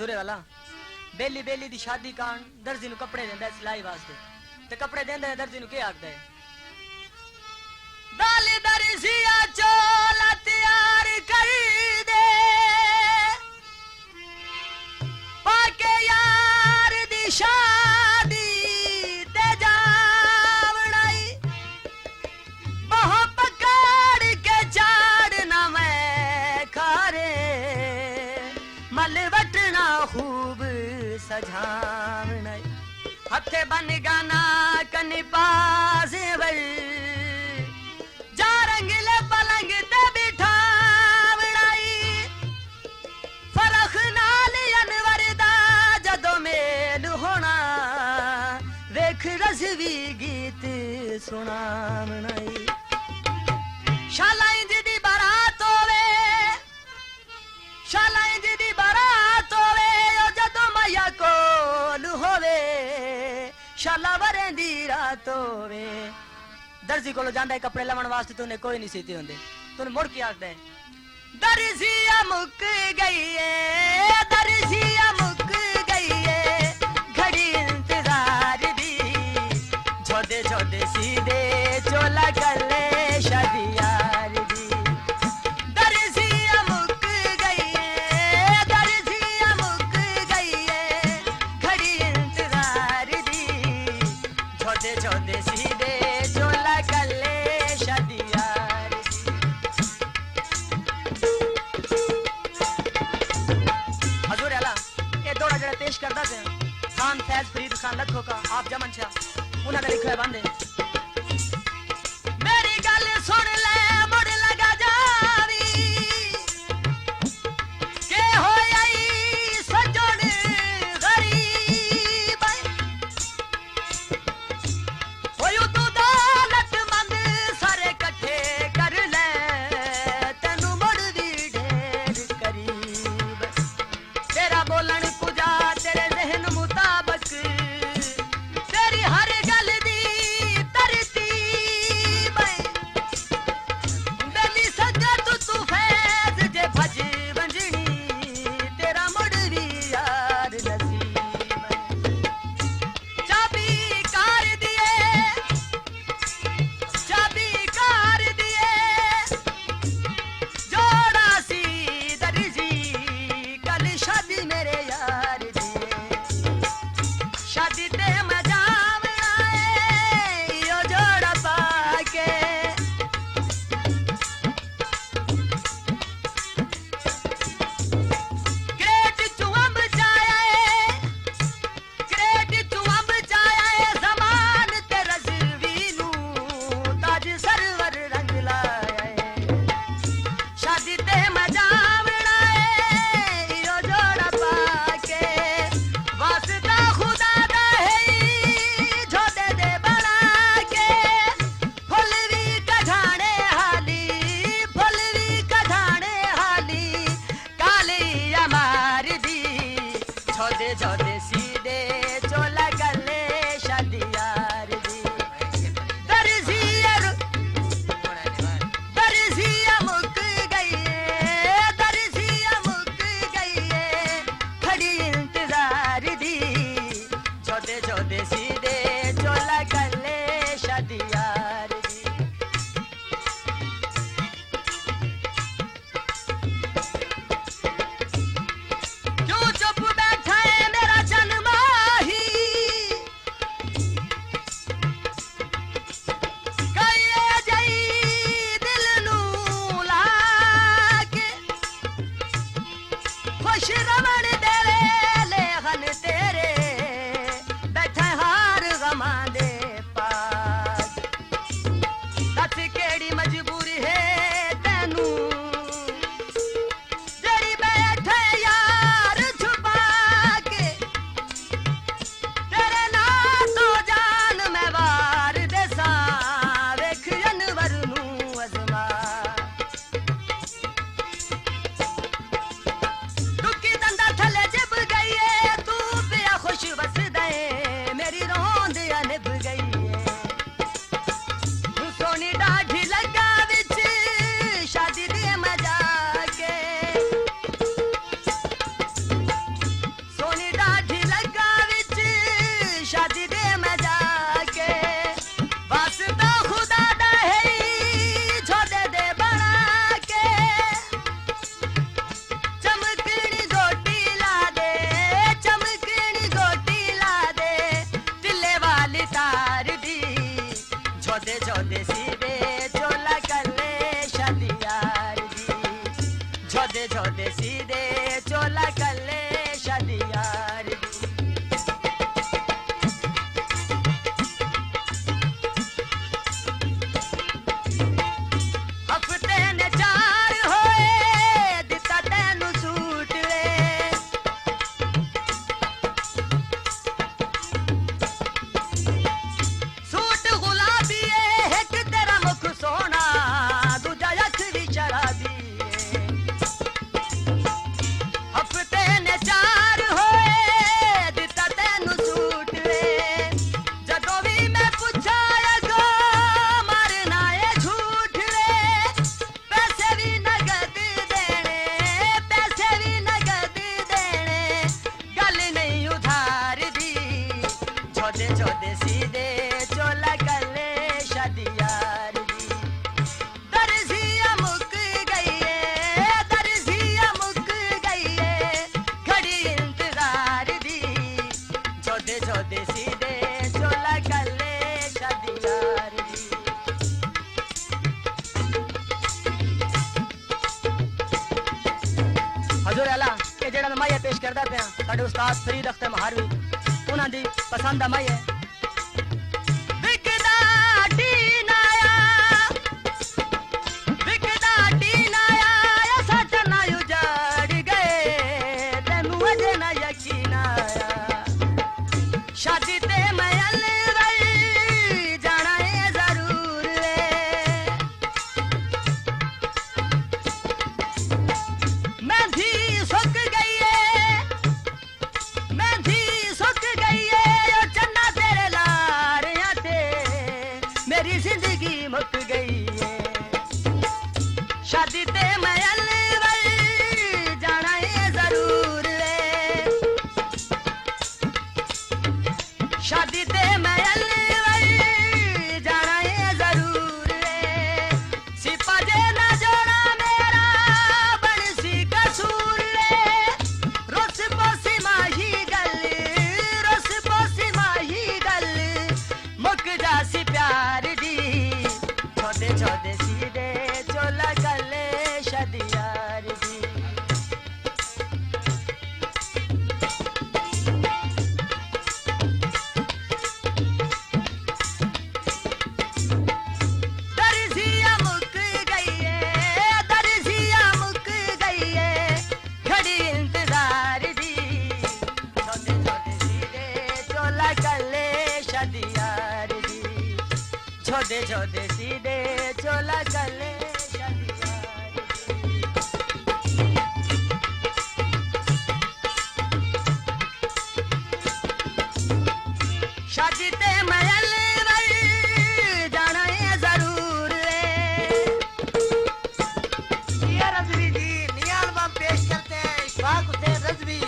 हजूरे वाला बेली बेली दी शादी कान दर्जी नु कपड़े देंदा सिलाई वास्ते ते कपड़े देंदा दर्जी नु के आखदा है दाल दर्जिया चोला तैयार कर दे पाके यार दी शादी ते जावड़ाई बहुत पकड़ के चाड़ना मैं खारे मल वटना खूब सजावना हथे बन गाना कनी पासे वर जा रंगले पलंग ते बिठावड़ाई फरख नाल अनवर दा जदों मेल होना वेख रसवी गीत सुनावनाई शालाई दी बारात होवे शालाई दी बारात होवे ओ जदों मैया कोल होवे शाला वरें दी रात होवे दर्जी कोलो जांदा है कपड़े लवण वास्ते तूने कोई नहीं सीते होंदे तूने मुड़ के आखदा है दर्जिया मुक गई है दर्जिया मुक गई है घड़ी इंतजार दी छोदे छोदे सीधे चोला गले शादी यार दी दर्जिया मुक गई है दर्जिया मुक गई है घड़ी इंतजार दी छोदे छोदे सीधे चोला गले शादी यार दी हजूर आला ये दौड़ा जरा पेश करदा से खान फैज फरीद खान लखो का आप जमन शाह उन्होंने लिखा है बंदे मेरी गल सुन ले मुड़ लगा जावी के होई सजन गरीब होयू तू दौलत मंद सारे कट्ठे कर ले तेनू मुड़ भी ढेर करीब तेरा बोलन कुजा तेरे जहन मुताबक तेरी हर गल दी तरतीब बेली सजद तू फैज जे भज वंजनी तेरा मुड़ भी यार नसीब चाबी कार दिए जोड़ा सी दर्जी कल शादी मेरे यार दी शादी ते मजा आए यो जोड़ा पाके क्रेट चुअम जाए ज़मान ते रज़वी नू ताज सरवर रंग लाए शादी ते मजा आए यो जोड़ा पाके वास्ता खुदा दा है झोदे दे बना के फुलवी कढ़ाने हाली काली अमार दी झोदे झोदे सीधे चोला गले शादी यार दी दर्जिया मुक गई है दर्जिया मुक गई है खड़ी इंतजार दी छोदे छोदे सीधे चोला गले शादी यार दी क्यों चुप बैठा है मेरा जन्माही कहिए जई दिल नू लाके खुश रवण देवे लेहन तेरे बैठे हार झोदे झोदे सीधे चोला कले शादी यार दी दर्जिया मुक गई है दर्जिया मुक गई है खड़ी इंतजार दी झोदे झोदे सीधे चोला कले शादी यार दी हजूर आला ये जेड़ा मैं माया पेश करदा पिया साडे उस्ताद फरीद अख्तर महारवी उन्हां दी पसंद माई है विकदा टीनाया या सच ना उजाड़ गए तेनू अजे ना यकीन आया शादी ते मैं अलवई जाना है जरूर मैं भी सुख गई है मैं भी सुख गई है चन्ना तेरे लारियां ते मेरी जिंदगी मुक गई है शादी ते मैं अलवई जाना है जरूर शादी ते मैं अलवई जाना है जरूर सिपा जे ना जोड़ा मेरा बनसी कसूर रोस पोसी माही गल मुक जासी प्यार दी छोदे छोदे सीधे चोला गले शादी यार दी दर्जिया मुक गई है खड़ी इंतजार दी छोदे छोदे सीधे चोला गले शादी यार दी छोदे छोदे सीधे चोला गले शादी यार दी शादी ते मैं अलवई जाना है जरूर मियां रज़वी जी मियां अल्बम पेश करते हैं इशफाक हुसैन रज़वी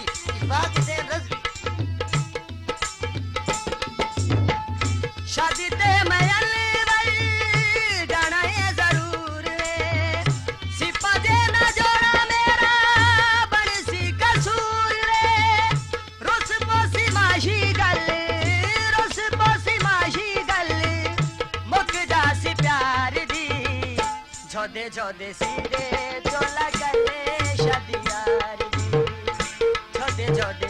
शादी ते मैं अलवई जाना है जरूर सिपा जे ना जोड़ा मेरा बनसी कसूर रुस पोसी माही गल मुक जासी प्यार दी झोदे झोदे सीधे चोला गले शादी यार दी झोदे झोदे